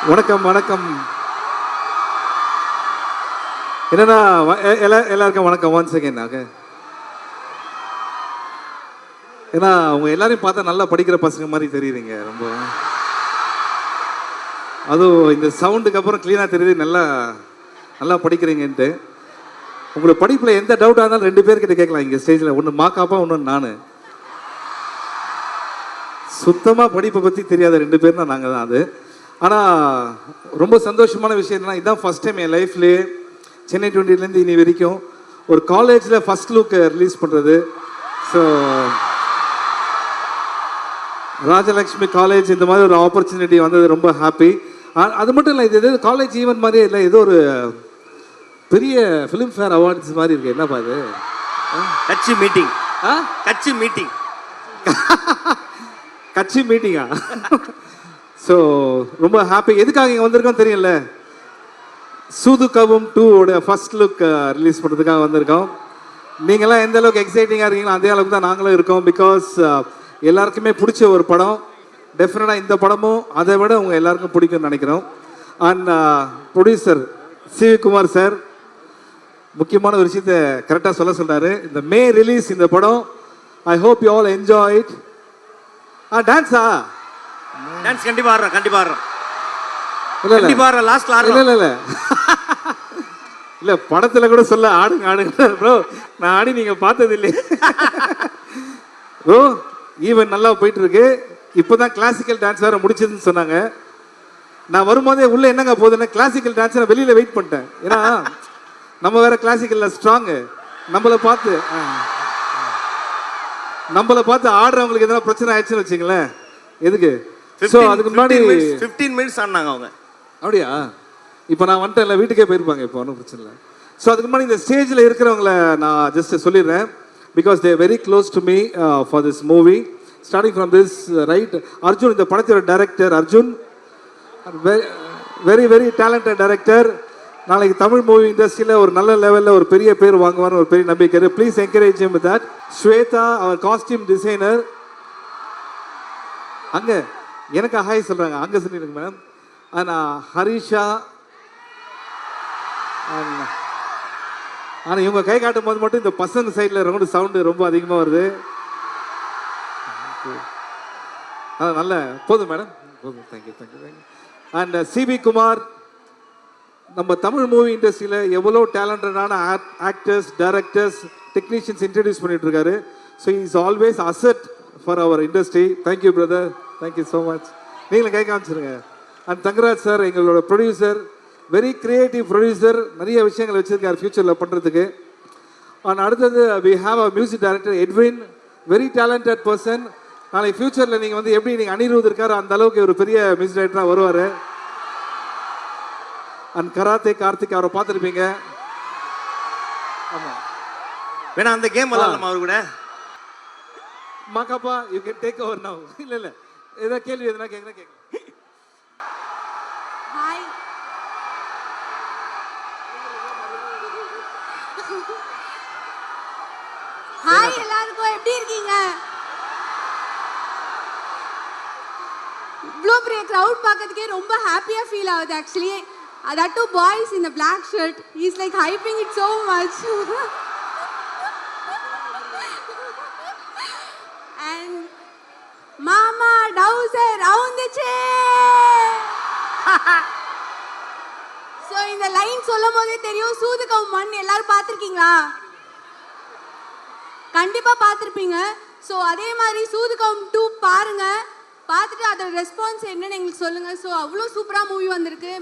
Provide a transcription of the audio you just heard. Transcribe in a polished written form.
வணக்கம் வணக்கம். என்னன்னா எல்லாருக்கும் வணக்கம். ஒன் செகண்ட் ஆக. ஏன்னா அவங்க எல்லாரையும் பார்த்தா நல்லா படிக்கிற பசங்க மாதிரி தெரியுறீங்க ரொம்ப. அதுவும் இந்த சவுண்டுக்கு அப்புறம் கிளீனாக தெரியுது நல்லா நல்லா படிக்கிறீங்கன்ட்டு. உங்களுக்கு படிப்பில் எந்த டவுட்டாக இருந்தாலும் 2 பேர்கிட்ட கேட்கலாம் இங்கே ஸ்டேஜில். ஒன்று மாக்காப்பா, ஒன்று நான். சுத்தமாக படிப்பை பற்றி தெரியாத 2 பேர் தான் நாங்கள் தான் அது. ஆனால் ரொம்ப சந்தோஷமான விஷயம் என்னன்னா, இதுதான் ஃபஸ்ட் டைம் என் லைஃப்லேயே சென்னை 20லேருந்து இனி வரைக்கும் ஒரு காலேஜில் ஃபஸ்ட் லுக் ரிலீஸ் பண்ணுறது. ஸோ ராஜலக்ஷ்மி காலேஜ் இந்த மாதிரி ஒரு ஆப்பர்ச்சுனிட்டி வந்தது ரொம்ப ஹாப்பி. அது மட்டும் இல்லை, இது எது காலேஜ் ஈவெண்ட் மாதிரியே இல்லை, ஏதோ ஒரு பெரிய ஃபிலிம்ஃபேர் அவார்ட்ஸ் மாதிரி இருக்கு. என்னப்பா இது? கட்சி மீட்டிங். கட்சி மீட்டிங். கட்சி மீட்டிங்கா? ஸோ ரொம்ப ஹாப்பி. எதுக்காக இங்கே வந்திருக்கோம் தெரியல. சூதுகவும் 2 ஃபர்ஸ்ட் லுக் ரிலீஸ் பண்ணுறதுக்காக வந்திருக்கோம். நீங்களாம் எந்த அளவுக்கு எக்ஸைட்டிங்காக இருக்கீங்களோ அதே அளவுக்கு தான் நாங்களும் இருக்கோம். பிகாஸ் எல்லாருக்குமே பிடிச்ச ஒரு படம். டெஃபினட்டாக இந்த படமும் அதை விட உங்கள் எல்லாருக்கும் பிடிக்கும்னு நினைக்கிறோம். And producer C V Kumar sir முக்கியமான ஒரு விஷயத்தை கரெக்டாக சொல்கிறாரு. இந்த மே ரிலீஸ் இந்த படம். I hope you all enjoy it. டான்ஸா? டான்ஸ் கண்டிப்பா ஆடுறோம், கண்டிப்பா ஆடுறோம். இல்ல லாஸ்ட்ல ஆடுறோம். இல்ல இல்ல இல்ல படத்துல கூட சொல்ல ஆடுங்க ஆடுங்க ப்ரோ. நான் ஆடி நீங்க பார்த்தது இல்லையே ப்ரோ. ஈவென்ட் நல்லா போயிட்டு இருக்கு. இப்போதான் கிளாசிக்கல் டான்ஸ் வேற முடிச்சதுன்னு சொன்னாங்க. நான் வரும்போதே உள்ள என்னங்க போகுதுன்னா கிளாசிக்கல் டான்ஸ் நான் வெளியில வெயிட் பண்ணிட்டேன். ஏன்னா நம்ம வேற கிளாசிக்கல்ல ஸ்ட்ராங்கு. நம்மளை பார்த்து ஆடுறவங்களுக்கு எதனா பிரச்சனை ஆயிடுச்சுன்னு வச்சுங்களேன். எதுக்கு? ஸோ அதுக்கு முன்னாடி 15 மினிட்ஸ் ஆனாங்க அவங்க. அப்படியா? இப்போ நான் வந்துட்டேன், இல்லை வீட்டுக்கே போயிருப்பாங்க. இப்போ ஒன்றும் பிரச்சனை இல்லை. ஸோ அதுக்கு முன்னாடி இந்த ஸ்டேஜில் இருக்கிறவங்கள நான் ஜஸ்ட் சொல்லிடுறேன். Because they very close to me for this movie. Starting from this right, Arjun, இந்த படத்தோட director Arjun. Very very talented director. நாளைக்கு தமிழ் மூவி இண்டஸ்ட்ரியில் ஒரு நல்ல லெவலில் ஒரு பெரிய பேர் வாங்குவார்னு ஒரு பெரிய நம்பிக்கை. Please encourage him with that. Shweta, அவர் காஸ்டியூம் டிசைனர். அங்கே எனக்கு ஹாய் சொல்கிறாங்க, அங்கே சொல்லிடுங்க மேடம். ஆனால் ஹரிஷா. ஆனால் இவங்க கை காட்டும் போது மட்டும் இந்த பசங்க சைடில் ரொம்ப சவுண்டு ரொம்ப அதிகமாக வருது. அதான் நல்ல போதும் மேடம், போதும். Thank you thank you thank you. And Sibi Kumar, நம்ம தமிழ் மூவி இண்டஸ்ட்ரியில் எவ்வளோ டேலண்டடான ஆக்டர்ஸ், டைரக்டர்ஸ், டெக்னீஷியன்ஸ் இன்ட்ரடியூஸ் பண்ணிட்டு இருக்காரு. So is always asset for our industry. Thank you brother, thank you so much. நீங்களும் கை காமிச்சிருங்க. அண்ட் தங்கராஜ் சார், எங்களோட ப்ரொடியூசர், வெரி கிரியேட்டிவ் ப்ரொடியூசர். நிறைய விஷயங்கள் வச்சுருக்கார் ஃபியூச்சரில் பண்ணுறதுக்கு. அண்ட் அடுத்தது we have a music director Edwin, very talented person. நாளைக்கு ஃபியூச்சரில் நீங்கள் வந்து எப்படி நீங்கள் அனிருத் இருக்காரு அந்த அளவுக்கு ஒரு பெரிய மியூசிக் டைரக்டராக வருவார். அண்ட் கராத்தே கார்த்திக், அவரை பார்த்துருப்பீங்க. ஆமாம், வேணா அந்த கேம் விளாடலாமா அவர் கூட? Ma Ka Pa, you can take over now. இல்லை ஏதோ கேள்வி எதுனா கேட்க. ஹாய், ஹாய் எல்லாருக்கும், எப்படி இருக்கீங்க? இவ்வளோ பெரிய க்ரௌட் பார்க்கறதுக்கே ரொம்ப ஹாப்பியா ஃபீல் ஆகுது actually. that two boys in the black shirt, he's like hyping it so much. And mama dowser அவுந்துச்சு. ஸோ இந்த லைன் சொல்லும் போதே தெரியும் சூதுகவும் மண். எல்லாரும் பார்த்துருக்கீங்களா? கண்டிப்பா பார்த்துருப்பீங்க. ஸோ அதே மாதிரி சூதுகவும் 2 பாருங்க. பார்த்துட்டு அதோட ரெஸ்பான்ஸ் என்னன்னு எங்களுக்கு சொல்லுங்க. ஸோ அவ்வளோ சூப்பராக மூவி வந்திருக்கு.